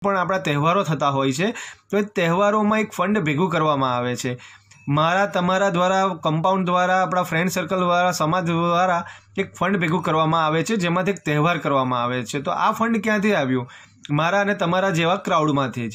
પણ આપણા તહેવારો થતા હોય છે તો એ તહેવારોમાં એક ફંડ ભેગું કરવામાં આવે છે. મારા તમારા દ્વારા, કમ્પાઉન્ડ દ્વારા, આપણા ફ્રેન્ડ સર્કલ દ્વારા, સમાજ દ્વારા એક ફંડ ભેગું કરવામાં આવે છે જેમાંથી એક તહેવાર કરવામાં આવે છે. તો આ ફંડ ક્યાંથી આવ્યું? મારા અને તમારા જેવા ક્રાઉડમાંથી જ.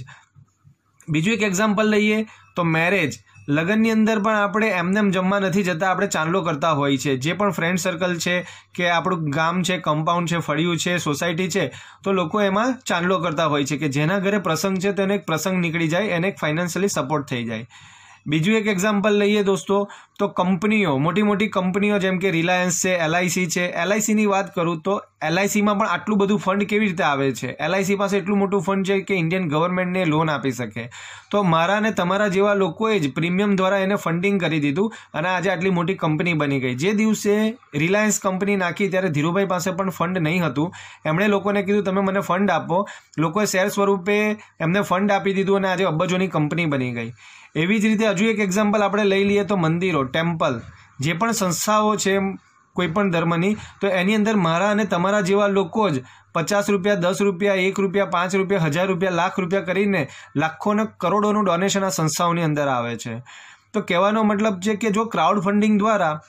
બીજું એક એક્ઝામ્પલ લઈએ તો મેરેજ. લગ્નની અંદર પણ આપણે એમને જમવા નથી જતા, આપણે ચાંદલો કરતા હોય છે. જે પણ ફ્રેન્ડ સર્કલ છે કે આપણું ગામ છે, કમ્પાઉન્ડ છે, ફળિયું છે, સોસાયટી છે, તો લોકો એમાં ચાંદલો કરતા હોય છે કે જેના ઘરે પ્રસંગ છે તો એને એક પ્રસંગ નીકળી જાય, એને એક ફાઇનાન્શિયલી સપોર્ટ થઈ જાય. બીજું એક એક્ઝામ્પલ લઈએ દોસ્તો તો કંપનીઓ, મોટી મોટી કંપનીઓ જેમ કે રિલાયન્સ છે, LIC છે. LICની વાત કરું તો LICમાં પણ આટલું બધું ફંડ કેવી રીતે આવે છે? LIC પાસે એટલું મોટું ફંડ છે કે ઇન્ડિયન ગવર્મેન્ટને લોન આપી શકે. તો મારા અને તમારા જેવા લોકોએ જ પ્રીમિયમ દ્વારા એને ફંડિંગ કરી દીધું અને આજે આટલી મોટી કંપની બની ગઈ. જે દિવસે રિલાયન્સ કંપની નાખી ત્યારે ધીરુભાઈ પાસે પણ ફંડ નહીં હતું. એમણે લોકોને કીધું તમે મને ફંડ આપો. લોકોએ શેર સ્વરૂપે એમને ફંડ આપી દીધું અને આજે અબજોની કંપની બની ગઈ. એવી જ રીતે હજુ એક એક્ઝામ્પલ આપણે લઈ લઈએ તો મંદિરો, ટેમ્પલ, જે પણ સંસ્થાઓ છે કોઈ પણ ધર્મની, તો એની અંદર મારા અને તમારા જેવા લોકો જ 50 રૂપિયા, 10 રૂપિયા, 1 રૂપિયા, 5 રૂપિયા, 1000 રૂપિયા, લાખ રૂપિયા કરીને લાખો ને કરોડોનું ડોનેશન આ સંસ્થાઓની અંદર આવે છે. તો કહેવાનો મતલબ છે કે જો ક્રાઉડ ફંડિંગ દ્વારા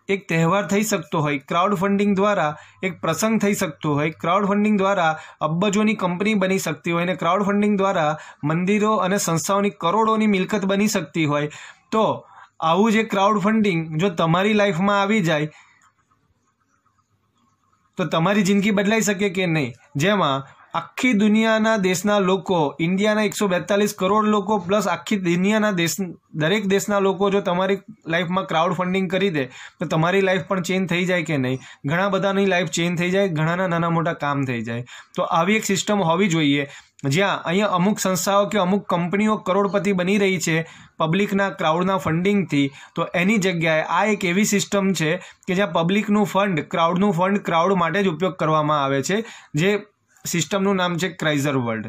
એક તહેવાર થઈ શકતો હોય, ક્રાઉડ ફંડિંગ દ્વારા એક પ્રસંગ થઈ શકતો હોય, ક્રાઉડ ફંડિંગ દ્વારા અબજોની કંપની બની શકતી હોય અને ક્રાઉડ ફંડિંગ દ્વારા મંદિરો અને સંસ્થાઓની કરોડોની મિલકત બની શકતી હોય, તો આવું જે ક્રાઉડ ફંડિંગ જો તમારી લાઈફમાં આવી જાય તો તમારી જિંદગી બદલાઈ શકે કે નહીં? જેમાં આખી દુનિયાના દેશના લોકો, ઇન્ડિયાના 142 કરોડ લોકો પ્લસ આખી દુનિયાના દરેક દેશના લોકો જો તમારી લાઈફમાં ક્રાઉડ ફંડિંગ કરી દે તો તમારી લાઈફ પણ ચેન્જ થઈ જાય કે નહીં? ઘણા બધાની લાઈફ ચેન્જ થઈ જાય, ઘણાના નાના મોટા કામ થઈ જાય. તો આવી એક સિસ્ટમ હોવી જોઈએ જ્યાં અહીંયા અમુક સંસ્થાઓ કે અમુક કંપનીઓ કરોડપતિ બની રહી છે પબ્લિકના ક્રાઉડના ફંડિંગથી. તો એની જગ્યાએ આ એક એવી સિસ્ટમ છે કે જ્યાં પબ્લિકનું ફંડ, ક્રાઉડનું ફંડ ક્રાઉડ માટે જ ઉપયોગ કરવામાં આવે છે. જે સિસ્ટમનું નામ છે ક્રાઇઝર વર્લ્ડ.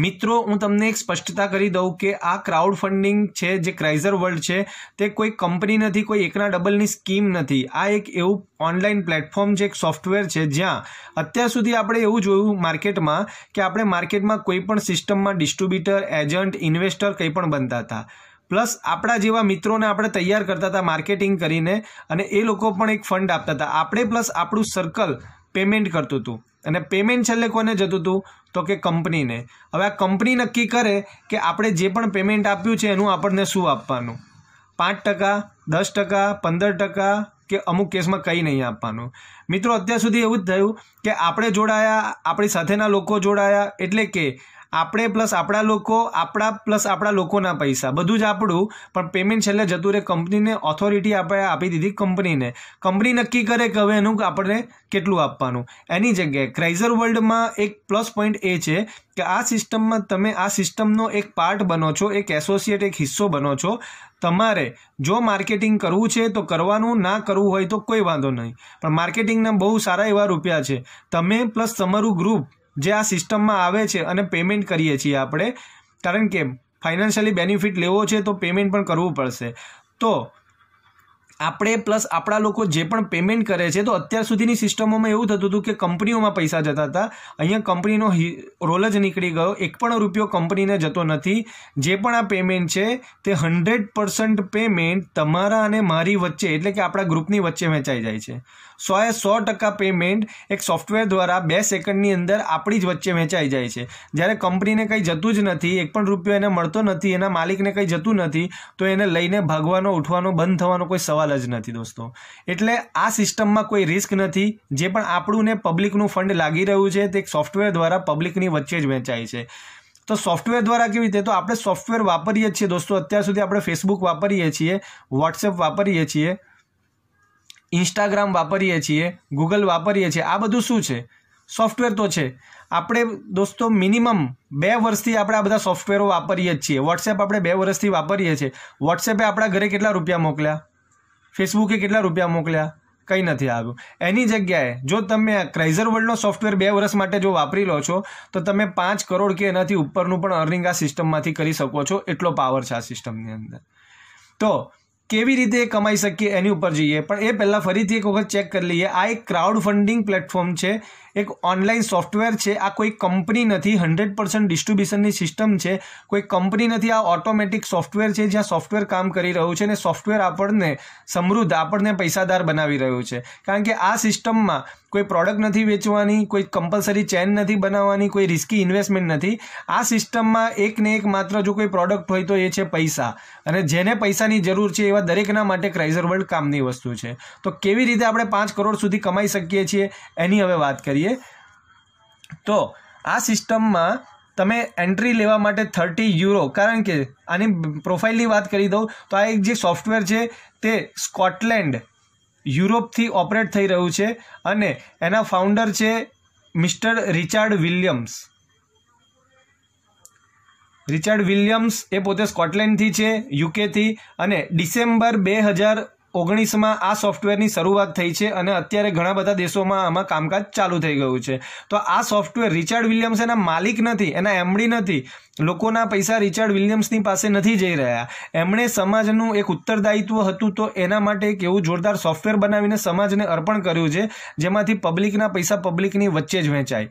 મિત્રો, હું તમને એક સ્પષ્ટતા કરી દઉં કે આ ક્રાઉડ ફંડિંગ છે જે ક્રાઇઝર વર્લ્ડ છે તે કોઈ કંપની નથી, કોઈ એકના ડબલની સ્કીમ નથી. આ એક એવું ઓનલાઈન પ્લેટફોર્મ છે, એક સોફ્ટવેર છે જ્યાં અત્યાર સુધી આપણે એવું જોયું માર્કેટમાં કે આપણે માર્કેટમાં કોઈ પણ સિસ્ટમમાં ડિસ્ટ્રીબ્યુટર, એજન્ટ, ઇન્વેસ્ટર કંઈ પણ બનતા હતા. પ્લસ આપણા જેવા મિત્રોને આપણે તૈયાર કરતા હતા માર્કેટિંગ કરીને અને એ લોકો પણ એક ફંડ આપતા હતા. આપણે પ્લસ આપણું સર્કલ પેમેન્ટ કરતું હતું અને પેમેન્ટ છેલ્લે કોને જતું હતું તો કે કંપનીને. હવે આ કંપની નક્કી કરે કે આપણે જે પણ પેમેન્ટ આપ્યું છે એનું આપણને શું આપવાનું, 5%, 10%, 15% કે અમુક કેસમાં કંઈ નહીં આપવાનું. મિત્રો, અત્યાર સુધી એવું જ થયું કે આપણે જોડાયા, આપણી સાથેના લોકો જોડાયા, એટલે કે આપણે પ્લસ આપણા લોકો, આપણા પ્લસ આપણા લોકોના પૈસા, બધું જ આપણું, પણ પેમેન્ટ છેલ્લે જતું રહે કંપનીને. ઓથોરિટી આપણે આપી દીધી કંપનીને. કંપની નક્કી કરે કે હવે એનું આપણે કેટલું આપવાનું. એની જગ્યાએ ક્રાઇઝર વર્લ્ડમાં એક પ્લસ પોઈન્ટ એ છે કે આ સિસ્ટમમાં તમે આ સિસ્ટમનો એક પાર્ટ બનો છો, એક એસોસિએટ, એક હિસ્સો બનો છો. તમારે જો માર્કેટિંગ કરવું છે તો કરવાનું, ના કરવું હોય તો કોઈ વાંધો નહીં, પણ માર્કેટિંગના બહુ સારા એવા રૂપિયા છે. તમે પ્લસ તમારું ગ્રુપ જે આ સિસ્ટમમાં આવે છે અને પેમેન્ટ કરીએ છીએ આપણે, કારણ કે ફાઇનાન્શિયલી બેનિફિટ લેવો છે તો પેમેન્ટ પણ કરવું પડશે. તો આપણે પ્લસ આપણા લોકો જે પણ પેમેન્ટ કરે છે, તો અત્યાર સુધીની સિસ્ટમોમાં એવું થતું હતું કે કંપનીઓમાં પૈસા જતા હતા. અહીંયા કંપનીનો રોલ જ નીકળી ગયો. એક પણ રૂપિયો કંપનીને જતો નથી. જે પણ આ પેમેન્ટ છે તે 100% પેમેન્ટ તમારા અને મારી વચ્ચે, એટલે કે આપણા ગ્રુપની વચ્ચે વહેંચાઈ જાય છે. 100% પેમેન્ટ એક સોફ્ટવેર દ્વારા 2 સેકન્ડની અંદર આપણી જ વચ્ચે વહેંચાઈ જાય છે. જ્યારે કંપનીને કંઈ જતું જ નથી, એક પણ રૂપિયો એને મળતો નથી, એના માલિકને કંઈ જતું નથી, તો એને લઈને ભાગવાનો, ઉઠવાનો, બંધ થવાનો કોઈ સવાલ જ નથી દોસ્તો. એટલે આ સિસ્ટમમાં કોઈ રિસ્ક નથી. જે પણ આપણું ને પબ્લિકનું ફંડ લાગી રહ્યું છે તે એક સોફ્ટવેર દ્વારા પબ્લિકની વચ્ચે જ વહેંચાય છે. તો સોફ્ટવેર દ્વારા કેવી રીતે? તો આપણે સોફ્ટવેર વાપરીએ છીએ દોસ્તો. અત્યાર સુધી આપણે ફેસબુક વાપરીએ છીએ, વોટ્સએપ વાપરીએ છીએ, ઇન્સ્ટાગ્રામ વાપરીએ છીએ, ગૂગલ વાપરીએ છીએ. આ બધું શું છે? સોફ્ટવેર તો છે. આપણે દોસ્તો મિનિમમ 2 વર્ષથી આપણે આ બધા સોફ્ટવેરો વાપરીએ જ છીએ. વોટ્સએપ આપણે 2 વર્ષથી વાપરીએ છીએ. વોટ્સએપે આપણા ઘરે કેટલા રૂપિયા મોકલ્યા? ફેસબુકે કેટલા રૂપિયા મોકલ્યા? કંઈ નથી આવ્યું. એની જગ્યાએ જો તમે ક્રાઇઝર વર્લ્ડનો સોફ્ટવેર 2 વર્ષ માટે જો વાપરી લો છો તો તમે 5 કરોડ કે એનાથી ઉપરનું પણ અર્નિંગ આ સિસ્ટમમાંથી કરી શકો છો. એટલો પાવર છે આ સિસ્ટમની અંદર. તો કેવી રીતે કમાઈ શકીએ એની ઉપર જઈએ, પણ એ પહેલાં ફરીથી એક વખત ચેક કરી લઈએ. આ એક ક્રાઉડ ફંડિંગ પ્લેટફોર્મ છે. એક ઓનલાઈન સોફ્ટવેર છે, આ કોઈ કંપની નથી, 100% ડિસ્ટ્રીબ્યુશનની સિસ્ટમ છે, કોઈ કંપની નથી, આ ઓટોમેટિક સોફ્ટવેર છે જ્યાં સોફ્ટવેર કામ કરી રહ્યું છે અને સોફ્ટવેર આપણને સમૃદ્ધ, આપણને પૈસાદાર બનાવી રહ્યું છે. કારણ કે આ સિસ્ટમમાં કોઈ પ્રોડક્ટ નથી વેચવાની, કોઈ કમ્પલસરી ચેન નથી બનાવવાની, કોઈ રિસ્કી ઇન્વેસ્ટમેન્ટ નથી. આ સિસ્ટમમાં એક ને એક માત્ર જો કોઈ પ્રોડક્ટ હોય તો એ છે પૈસા, અને જેને પૈસાની જરૂર છે એવા દરેકના માટે ક્રાઇઝર વર્લ્ડ કામની વસ્તુ છે. તો કેવી રીતે આપણે 5 કરોડ સુધી કમાઈ શકીએ છીએ એની હવે વાત કરીએ. તો આ સિસ્ટમમાં તમે એન્ટ્રી લેવા માટે €30, કારણ કે આની પ્રોફાઇલની વાત કરી દઉં તો આ એક જે સોફ્ટવેર છે તે સ્કોટલેન્ડ, યુરોપથી ઓપરેટ થઈ રહ્યું છે અને એના ફાઉન્ડર છે mister Richard Williams. Richard Williams એ પોતે સ્કોટલેન્ડથી છે, યુકેથી, અને ડિસેમ્બર 2019માં આ સોફ્ટવેરની શરૂઆત થઈ છે અને અત્યારે ઘણા બધા દેશોમાં આમાં કામકાજ ચાલુ થઈ ગયું છે. તો આ સોફ્ટવેર રિચાર્ડ વિલિયમ્સ એના માલિક નથી, એના એમડી નથી. લોકોના પૈસા રિચાર્ડ વિલિયમ્સની પાસે નથી જઈ રહ્યા. એમણે સમાજનું એક ઉત્તરદાયિત્વ હતું તો એના માટે એક એવું જોરદાર સોફ્ટવેર બનાવીને સમાજને અર્પણ કર્યું છે જેમાંથી પબ્લિકના પૈસા પબ્લિકની વચ્ચે જ વહેંચાય.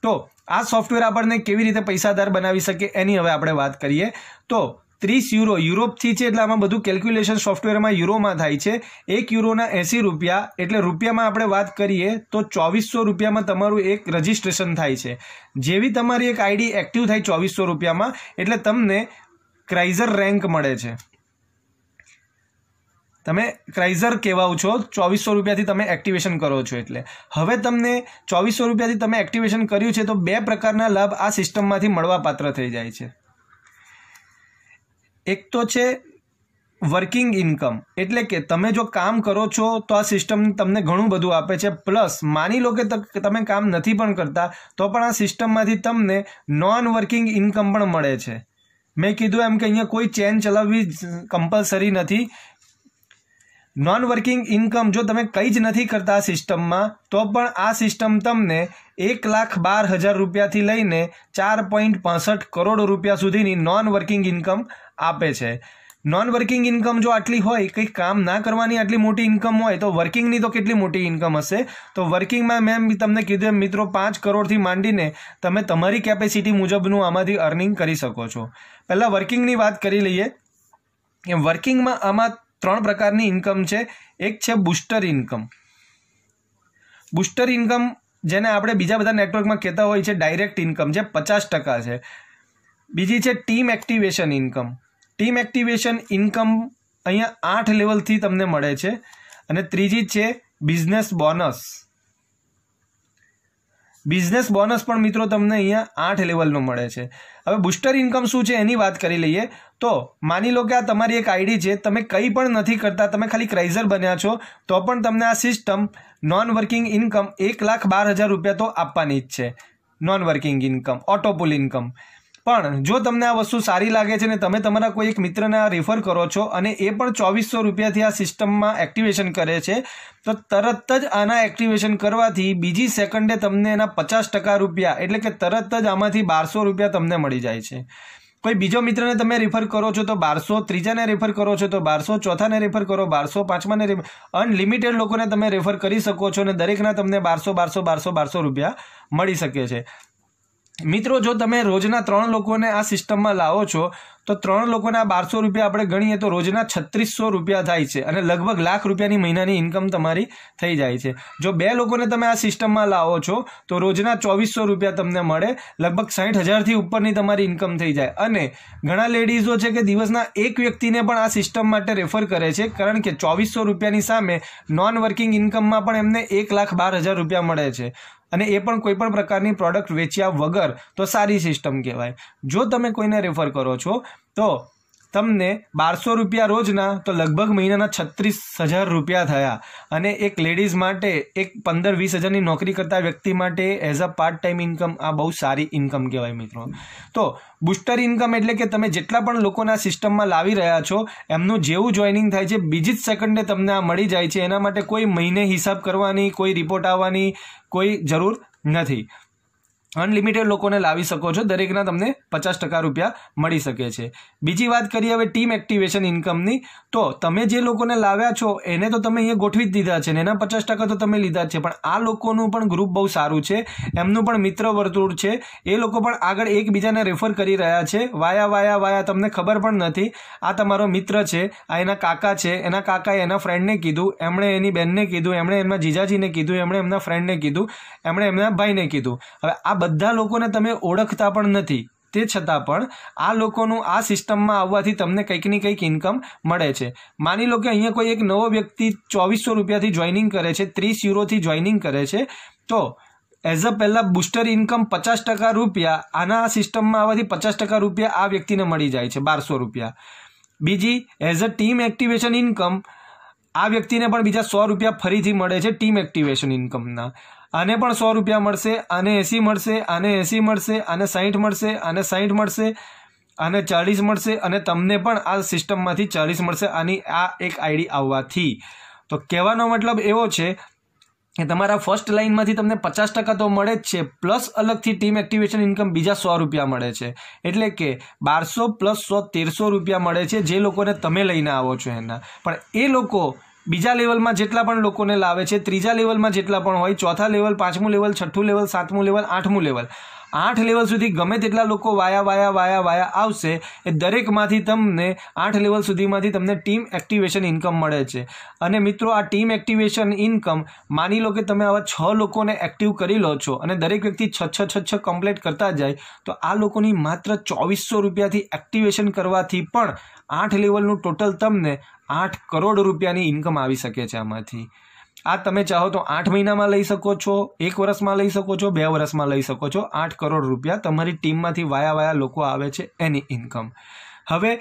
તો આ સોફ્ટવેર આપણને કેવી રીતે પૈસાદાર બનાવી શકે એની હવે આપણે વાત કરીએ. તો €30 યુરોપથી છે એટલે આમાં બધું કેલ્ક્યુલેશન સોફ્ટવેરમાં યુરોમાં થાય છે. €1ના ₹80 એટલે રૂપિયામાં આપણે વાત કરીએ તો ₹2400 તમારું એક રજિસ્ટ્રેશન થાય છે. જેવી તમારી એક આઈડી એક્ટિવ થાય ₹2400 એટલે તમને ક્રાઇઝર રેન્ક મળે છે. તમે ક્રાઇઝર કહેવાઓ છો, ₹2400થી તમે એક્ટિવેશન કરો છો. એટલે હવે તમને ₹2400થી તમે એક્ટિવેશન કર્યું છે તો 2 પ્રકારના લાભ આ સિસ્ટમમાંથી મળવાપાત્ર થઈ જાય છે. એક તો છે વર્કિંગ ઇન્કમ, એટલે કે તમે જો કામ કરો છો તો આ સિસ્ટમ તમને ઘણું બધું આપે છે. પ્લસ માની લો કે તમે કામ નથી પણ કરતા તો પણ આ સિસ્ટમમાંથી તમને નોન વર્કિંગ ઇન્કમ પણ મળે છે. મેં કીધું એમ કે અહીંયા કોઈ ચેન ચલાવવી કમ્પલસરી નથી. નોન વર્કિંગ ઇન્કમ જો તમે કંઈ જ નથી કરતા આ સિસ્ટમમાં તો પણ આ સિસ્ટમ તમને ₹1,12,000થી લઈને ₹4.65 કરોડ સુધીની નોન વર્કિંગ ઇન્કમ આપે છે. નોન વર્કિંગ ઇન્કમ જો આટલી હોય, કંઈ કામ ના કરવાની આટલી મોટી ઇન્કમ હોય તો વર્કિંગની તો કેટલી મોટી ઇન્કમ હશે. તો વર્કિંગમાં મેં તમને કીધું એમ મિત્રો 5 કરોડથી માંડીને તમે તમારી કેપેસિટી મુજબનું આમાંથી અર્નિંગ કરી શકો છો. પહેલાં વર્કિંગની વાત કરી લઈએ. વર્કિંગમાં આમાં 3 પ્રકારની ઇન્કમ છે. એક છે બુસ્ટર ઇન્કમ. બુસ્ટર ઇન્કમ જેને આપણે બીજા બધા નેટવર્કમાં કહેતા હોય છે ડાયરેક્ટ ઇન્કમ, જે 50% છે. બીજી છે team activation income. Team activation income અહીંયા 8 લેવલથી તમને મળે છે. અને ત્રીજી છે બિઝનેસ બોનસ. બિઝનેસ બોનસ પણ મિત્રો તમને અહીંયા 8 લેવલનું મળે છે. હવે બુસ્ટર ઇન્કમ શું છે એની વાત કરી લઈએ. તો માની લો કે આ તમારી એક આઈડી છે, તમે કંઈ પણ નથી કરતા, તમે ખાલી ક્રાઇઝર બન્યા છો તો પણ તમને આ સિસ્ટમ નોન વર્કિંગ ઇન્કમ ₹1,12,000 તો આપવાની જ છે. Non working income, auto pool income. પણ જો તમને આ વસ્તુ સારી લાગે છે ને તમે તમારા કોઈ એક મિત્રને આ રેફર કરો છો અને એ પણ ₹2400થી આ સિસ્ટમમાં એક્ટિવેશન કરે છે તો તરત જ આના એક્ટિવેશન કરવાથી બીજી સેકન્ડે તમને એના ₹50 એટલે કે તરત જ આમાંથી ₹1200 તમને મળી જાય છે. કોઈ બીજો મિત્રને તમે રેફર કરો છો તો 1200, ત્રીજાને રેફર કરો છો તો 1200, ચોથાને રેફર કરો 1200, પાંચમાને રેફર, અનલિમિટેડ લોકોને તમે રેફર કરી શકો છો અને દરેકના તમને ₹1200 મળી શકે છે. મિત્રો જો તમે રોજના 3 લોકોને આ સિસ્ટમમાં લાવો છો તો 3 લોકોના ₹1200 આપણે ગણીએ તો રોજના ₹3600 થાય છે અને લગભગ ₹1,00,000ની મહિનાની ઇન્કમ તમારી થઈ જાય છે. જો 2 લોકોને તમે આ સિસ્ટમમાં લાવો છો તો રોજના ₹2400 તમને મળે, લગભગ 60,000થી ઉપરની તમારી ઇન્કમ થઈ જાય. અને ઘણા લેડીઝો છે કે દિવસના એક વ્યક્તિને પણ આ સિસ્ટમ માટે રેફર કરે છે કારણ કે ₹2400ની સામે નોન વર્કિંગ ઇન્કમમાં પણ એમને ₹1,12,000 મળે છે. અને એ પણ કોઈ પણ પ્રકારની પ્રોડક્ટ વેચ્યા વગર. તો સારી સિસ્ટમ કહેવાય. જો તમે કોઈને રેફર કરો છો તો તમને ₹1200 રોજના તો લગભગ મહિનાના ₹36,000 થયા. અને એક લેડીઝ માટે, એક 15-20 હજારની નોકરી કરતા વ્યક્તિ માટે as a part time income આ બહુ સારી ઇન્કમ કહેવાય મિત્રો. તો બુસ્ટર ઇન્કમ એટલે કે તમે જેટલા પણ લોકોના સિસ્ટમમાં લાવી રહ્યા છો એમનું જેવું જોઈનિંગ થાય છે બીજી જ સેકન્ડે તમને આ મળી જાય છે. એના માટે કોઈ મહિને હિસાબ કરવાની, કોઈ રિપોર્ટ આવવાની કોઈ જરૂર નથી. અનલિમિટેડ લોકોને લાવી શકો છો, દરેકના તમને 50% રૂપિયા મળી શકે છે. બીજી વાત કરીએ હવે ટીમ એક્ટિવેશન ઇન્કમની, તો તમે જે લોકોને લાવ્યા છો એને તો તમે અહીંયા ગોઠવી જ દીધા છે ને એના 50% તો તમે લીધા જ છે, પણ આ લોકોનું પણ ગ્રુપ બહુ સારું છે, એમનું પણ મિત્ર વર્તુળ છે, એ લોકો પણ આગળ એકબીજાને રેફર કરી રહ્યા છે, વાયા તમને ખબર પણ નથી. આ તમારો મિત્ર છે, આ એના કાકા છે, એના કાકાએ એના ફ્રેન્ડને કીધું, એમણે એની બહેનને કીધું, એમણે એમના જીજાજીને કીધું, એમણે એમના ફ્રેન્ડને કીધું, એમણે એમના ભાઈને કીધું. હવે આ બધા લોકોને તમે ઓળખતા પણ નથી, તે છતાં પણ આ લોકોનું આ સિસ્ટમમાં આવવાથી તમને કંઈક ને કંઈક ઇન્કમ મળે છે. માની લો કે અહીંયા કોઈ એક નવો વ્યક્તિ 2400 રૂપિયાથી જોઈનિંગ કરે છે, 30 યુરોથી જોઈનિંગ કરે છે, તો એઝ અ પહેલાં બુસ્ટર ઇન્કમ 50% રૂપિયા આના સિસ્ટમમાં આવવાથી 50% રૂપિયા આ વ્યક્તિને મળી જાય છે, 1200 રૂપિયા. બીજી as a team activation income આ વ્યક્તિને પણ બીજા 100 રૂપિયા ફરીથી મળે છે ટીમ એક્ટિવેશન ઇન્કમના. આને પણ 100 રૂપિયા મળશે, આને 80 મળશે, આને 80 મળશે, આને 60 મળશે, આને 60 મળશે, આને 40 મળશે, અને તમને પણ આ સિસ્ટમમાંથી 40 મળશે આની આ એક આઈડી આવવાથી. તો કહેવાનો મતલબ એવો છે કે તમારા ફર્સ્ટ લાઇનમાંથી તમને 50% તો મળે જ છે, પ્લસ અલગથી ટીમ એક્ટિવેશન ઇન્કમ બીજા 100 રૂપિયા મળે છે, એટલે કે 1200 પ્લસ 100 1300 રૂપિયા મળે છે જે લોકોને તમે લઈને આવો છો એના. પણ એ લોકો બીજા લેવલમાં જેટલા પણ લોકોને લાવે છે, ત્રીજા લેવલમાં જેટલા પણ હોય, ચોથા લેવલ, પાંચમું લેવલ, છઠ્ઠું લેવલ, સાતમું લેવલ, આઠમું લેવલ, 8 લેવલ સુધી ગમે તેટલા લોકો વાયા આવશે, એ દરેકમાંથી તમને 8 લેવલ સુધીમાંથી તમને ટીમ એક્ટિવેશન ઇન્કમ મળે છે. અને મિત્રો આ ટીમ એક્ટિવેશન ઇન્કમ માની લો કે તમે આવા 6 લોકોને એક્ટિવ કરી લો છો અને દરેક વ્યક્તિ 6 કમ્પ્લીટ કરતા જાય, તો આ લોકોની માત્ર 2400 રૂપિયાથી એક્ટિવેશન કરવાથી પણ 8 લેવલનું ટોટલ તમને 8 કરોડ રૂપિયાની ઇન્કમ આવી શકે છે આમાંથી. આ તમે ચાહો તો 8 મહિનામાં લઈ શકો છો, 1 વર્ષમાં લઈ શકો છો, 2 વર્ષમાં લઈ શકો છો. 8 કરોડ રૂપિયા તમારી ટીમમાંથી વાયા લોકો આવે છે એની ઇન્કમ. હવે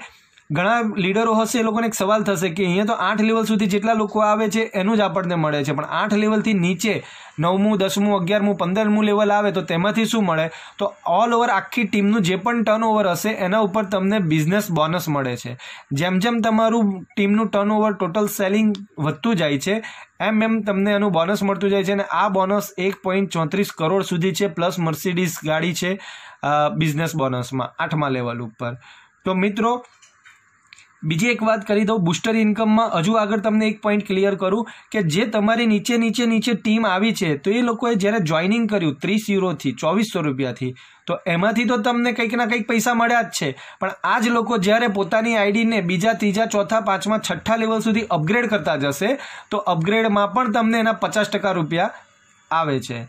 ઘણા લીડરો હશે, એ લોકોને એક સવાલ થશે કે અહીંયા તો 8 લેવલ સુધી જેટલા લોકો આવે છે એનું જ આપણને મળે છે, પણ 8 લેવલથી નીચે 9મું, 10મું, 11મું, 15મું લેવલ આવે તો તેમાંથી શું મળે? તો ઓલ ઓવર આખી ટીમનું જે પણ ટર્નઓવર હશે એના ઉપર તમને બિઝનેસ બોનસ મળે છે. જેમ જેમ તમારું ટીમનું ટર્નઓવર ટોટલ સેલિંગ વધતું જાય છે એમ તમને એનું બોનસ મળતું જાય છે, અને આ બોનસ 1.34 કરોડ સુધી છે, પ્લસ મર્સિડીઝ ગાડી છે બિઝનેસ બોનસમાં 8મા લેવલ ઉપર. તો મિત્રો બીજી એક વાત કરી દઉં, બુસ્ટર ઇન્કમમાં હજુ આગળ તમને એક પોઈન્ટ ક્લિયર કરું કે જે તમારી નીચે ટીમ આવી છે, તો એ લોકોએ જ્યારે જોઈનિંગ કર્યું 30 યુરોથી 2400 રૂપિયાથી, તો એમાંથી તો તમને કંઈક ના કંઈક પૈસા મળ્યા જ છે, પણ આ જ લોકો જ્યારે પોતાની આઈડીને બીજા, ત્રીજા, ચોથા, પાંચમા, છઠ્ઠા લેવલ સુધી અપગ્રેડ કરતા જશે તો અપગ્રેડમાં પણ તમને એના 50% રૂપિયા આવે છે.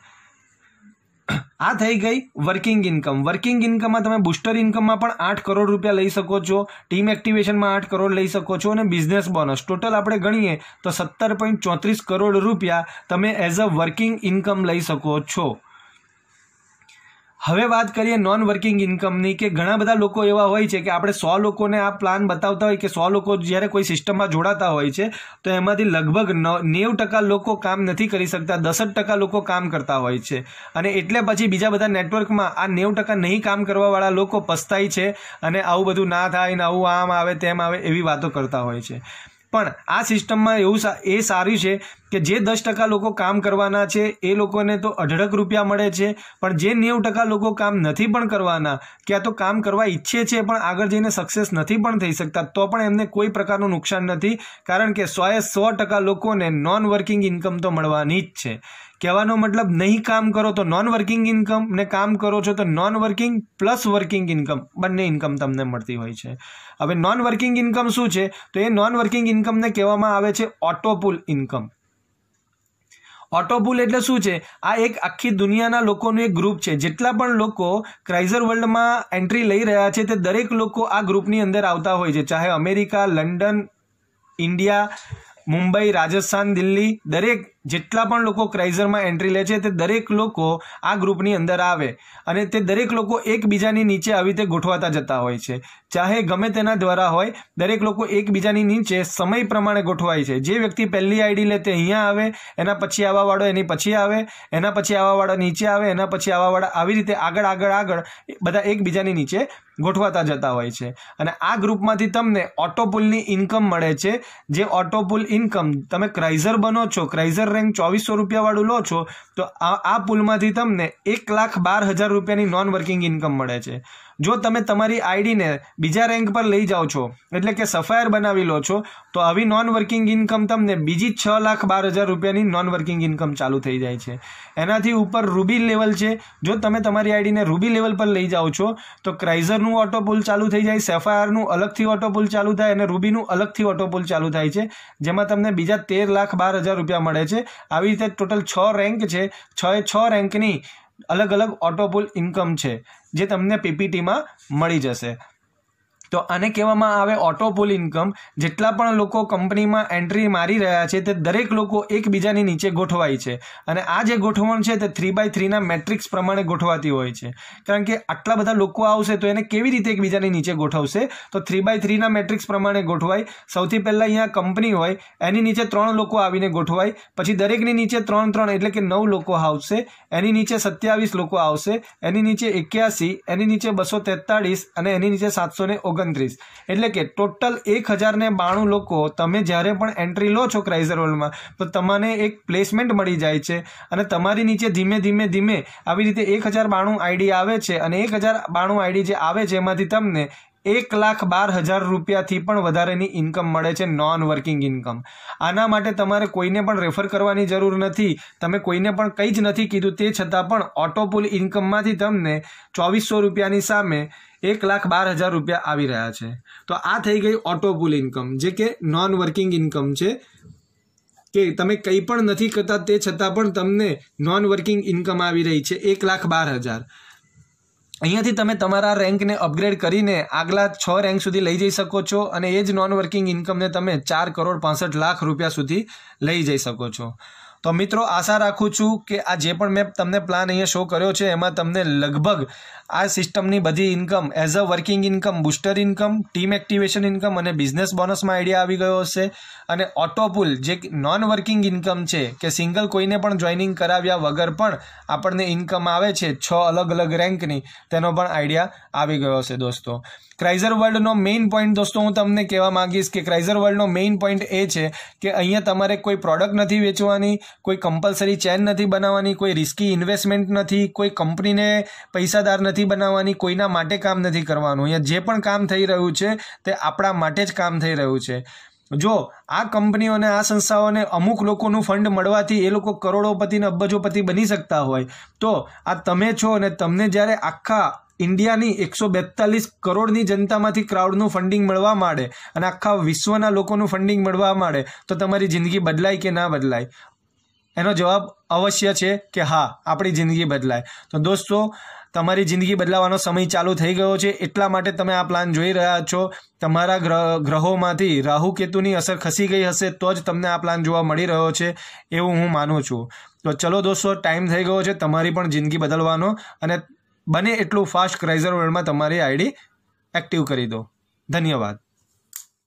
આ થઈ ગઈ વર્કિંગ ઇન્કમ. વર્કિંગ ઇન્કમમાં તમે બુસ્ટર ઇન્કમમાં પણ 8 કરોડ રૂપિયા લઈ શકો છો, ટીમ એક્ટિવેશનમાં 8 કરોડ લઈ શકો છો, અને બિઝનેસ બોનસ ટોટલ આપણે ગણીએ તો 17.34 કરોડ રૂપિયા તમે એઝ અ વર્કિંગ ઇન્કમ લઈ શકો છો. હવે વાત કરીએ નોન વર્કિંગ ઇન્કમની, કે ઘણા બધા લોકો એવા હોય છે કે આપણે 100 લોકોને આ પ્લાન બતાવતા હોય કે 100 લોકો જ્યારે કોઈ સિસ્ટમમાં જોડાતા હોય છે તો એમાંથી લગભગ 90% લોકો કામ નથી કરી શકતા, 10% લોકો કામ કરતા હોય છે, અને એટલે પછી બીજા બધા નેટવર્કમાં આ 90% નહીં કામ કરવાવાળા લોકો પસ્તાય છે અને આવું બધું ના થાય ને આવું આમ આવે તેમ આવે એવી વાતો કરતા હોય છે. પણ આ સિસ્ટમમાં એવું એ સારું છે કે જે 10% લોકો કામ કરવાના છે એ લોકોને તો 18 રૂપિયા મળે છે, પણ જે 90% લોકો કામ નથી પણ કરવાના, ક્યાં તો કામ કરવા ઈચ્છે છે પણ આગળ જઈને સક્સેસ નથી પણ થઈ શકતા, તો પણ એમને કોઈ પ્રકારનું નુકસાન નથી, કારણ કે 100% લોકોને નોન વર્કિંગ ઇન્કમ તો મળવાની જ છે. કહેવાનો મતલબ નહીં કામ કરો તો નોન વર્કિંગ ઇન્કમ, ને કામ કરો છો તો non working plus working income, બંને ઇન્કમ તમને મળતી હોય છે. હવે નોન વર્કિંગ ઇન્કમ શું છે? તો એ નોન વર્કિંગ ઇન્કમને કહેવામાં આવે છે ઓટોપુલ ઇન્કમ. ઓટોપુલ એટલે શું છે? આ એક આખી દુનિયાના લોકોનું એક ગ્રુપ છે. જેટલા પણ લોકો ક્રાઇઝર વર્લ્ડમાં એન્ટ્રી લઈ રહ્યા છે તે દરેક લોકો આ ગ્રુપની અંદર આવતા હોય છે, ચાહે America, London, India, Mumbai, Rajasthan, Delhi, દરેક જેટલા પણ લોકો ક્રાઇઝરમાં એન્ટ્રી લે છે તે દરેક લોકો આ ગ્રુપની અંદર આવે, અને તે દરેક લોકો એકબીજાની નીચે આવી રીતે ગોઠવાતા જતા હોય છે, ચાહે ગમે તેના દ્વારા હોય, દરેક લોકો એકબીજાની નીચે સમય પ્રમાણે ગોઠવાય છે. જે વ્યક્તિ પહેલી આઈડી લે તે અહીંયા આવે, એના પછી આવવાવાળો એની પછી આવે, એના પછી આવવાવાળો નીચે આવે, એના પછી આવવાવાળા, આવી રીતે આગળ બધા એકબીજાની નીચે ગોઠવાતા જતા હોય છે. અને આ ગ્રુપમાંથી તમને ઓટોપુલની ઇન્કમ મળે છે. જે ઓટોપુલ ઇન્કમ તમે ક્રાઇઝર બનો છો, ક્રાઇઝર રેન્ક 2400 રૂપિયાવાળું લો છો તો આ પુલમાંથી તમને 1,12,000 રૂપિયાની નોન વર્કિંગ ઇન્કમ મળે છે. જો તમે તમારી આઈડીને બીજા રેન્ક પર લઈ જાઓ છો એટલે કે સફાયર બનાવી લો છો તો આવી નોન વર્કિંગ ઇન્કમ તમને બીજી 6,12,000 રૂપિયાની નોન વર્કિંગ ઇન્કમ ચાલુ થઈ જાય છે. એનાથી ઉપર રૂબી લેવલ છે. જો તમે તમારી આઈડીને રૂબી લેવલ પર લઈ જાઓ છો તો ક્રાઇઝરનું ઓટો પુલ ચાલુ થઈ જાય, સેફાયરનું અલગથી ઓટો પુલ ચાલુ થાય અને રૂબીનું અલગથી ઓટો પુલ ચાલુ થાય છે, જેમાં તમને બીજા 13,12,000 રૂપિયા મળે છે. આવી રીતે ટોટલ 6 રેન્ક છે. 6 રેન્કની અલગ અલગ ઓટો પુલ ઇન્કમ છે જે તમને પીપીટીમાં મળી જશે. તો આને કહેવામાં આવે ઓટો પુલ ઇન્કમ. જેટલા પણ લોકો કંપનીમાં એન્ટ્રી મારી રહ્યા છે તે દરેક લોકો એકબીજાની નીચે ગોઠવાય છે અને આ જે ગોઠવણ છે તે 3x3ના મેટ્રિક્સ પ્રમાણે ગોઠવાતી હોય છે. કારણ કે આટલા બધા લોકો આવશે તો એને કેવી રીતે એકબીજાની નીચે ગોઠવશે? તો 3x3ના મેટ્રિક્સ પ્રમાણે ગોઠવાય. સૌથી પહેલાં અહીંયા કંપની હોય એની નીચે 3 લોકો આવીને ગોઠવાય, પછી દરેકની નીચે 3 એટલે કે 9 લોકો આવશે, એની નીચે 27 લોકો આવશે, એની નીચે 81, એની નીચે 243 અને એની નીચે 729. એટલે કે ટોટલ 1092 લોકો તમે જ્યારે પણ એન્ટ્રી લો છો ક્રાઇઝર વર્લ્ડમાં તો તમને એક પ્લેસમેન્ટ મળી જાય છે અને તમારી નીચે ધીમે ધીમે આવી રીતે 1092 આઈડી આવે છે અને 1092 આઈડી જે આવે છે એમાંથી તમને 1,12,000 રૂપિયાથી પણ વધારેની ઇન્કમ મળે છે, નોન વર્કિંગ ઇન્કમ. આના માટે તમારે કોઈને પણ રેફર કરવાની જરૂર નથી, તમે કોઈને પણ કંઈ જ નથી કીધું, તે છતાં પણ ઓટો પુલ ઇન્કમમાંથી તમને 2400 રૂપિયાની સામે 1,12,000 રૂપિયા આવી રહ્યા છે. તો આ થઈ ગઈ ઓટો પુલ ઇન્કમ, જે કે નોન વર્કિંગ ઇન્કમ છે કે તમે કંઈ પણ નથી કરતા તે છતાં પણ તમને નોન વર્કિંગ ઇન્કમ આવી રહી છે 1,12,000. અહીંયાથી તમે તમારા રેન્કને અપગ્રેડ કરીને આગલા 6 રેન્ક સુધી લઈ જઈ શકો છો અને એ જ નોન વર્કિંગ ઇન્કમને તમે 4,65,00,000 રૂપિયા સુધી લઈ જઈ શકો છો. તો મિત્રો આશા રાખું છું કે આ જે પણ મેં તમને પ્લાન અહીંયા શો કર્યો છે એમાં તમને લગભગ આ સિસ્ટમની બધી income as a working income, booster income, team activation income અને બિઝનેસ બોનસમાં આઈડિયા આવી ગયો હશે. અને ઓટોપુલ જે નોન વર્કિંગ ઇન્કમ છે કે સિંગલ કોઈને પણ જોઈનિંગ કરાવ્યા વગર પણ આપણને ઇન્કમ આવે છે 6 અલગ અલગ રેન્કની, તેનો પણ આઈડિયા આવી ગયો હશે દોસ્તો. ક્રાઇઝર વર્લ્ડનો મેઇન પોઈન્ટ દોસ્તો હું તમને કહેવા માંગીશ કે ક્રાઇઝર વર્લ્ડનો મેઇન પોઈન્ટ એ છે કે અહીંયા તમારે કોઈ પ્રોડક્ટ નથી વેચવાની, કોઈ કમ્પલસરી ચેન નથી બનાવવાની, કોઈ રિસ્કી ઇન્વેસ્ટમેન્ટ નથી, કોઈ કંપનીને પૈસાદાર નથી બનાવવાની, કોઈના માટે કામ નથી કરવાનું. અહીંયા જે પણ કામ થઈ રહ્યું છે તે આપણા માટે જ કામ થઈ રહ્યું છે. જો આ કંપનીઓને આ સંસ્થાઓને અમુક લોકોનું ફંડ મળવાથી એ લોકો કરોડોપતિ ને અબજોપતિ બની શકતા હોય તો આ તમે છો અને તમને જ્યારે આખા ઇન્ડિયાની 142 કરોડની જનતામાંથી ક્રાઉડનું ફંડિંગ મળવા માંડે અને આખા વિશ્વના લોકોનું ફંડિંગ મળવા માંડે તો તમારી જિંદગી બદલાય કે ના બદલાય? એનો જવાબ અવશ્ય છે કે હા, આપણી જિંદગી બદલાય. તો દોસ્તો તમારી જિંદગી બદલાવાનો સમય ચાલુ થઈ ગયો છે, એટલા માટે તમે આ પ્લાન જોઈ રહ્યા છો. તમારા ગ્રહોમાંથી રાહુ કેતુની અસર ખસી ગઈ હશે તો જ તમને આ પ્લાન જોવા મળી રહ્યો છે એવું હું માનું છું. તો ચલો દોસ્તો, ટાઈમ થઈ ગયો છે તમારી પણ જિંદગી બદલવાનો અને બને એટલું ફાસ્ટ ક્રાઇઝર વર્લ્ડમાં તમારી આઈડી એક્ટિવ કરી દો. ધન્યવાદ.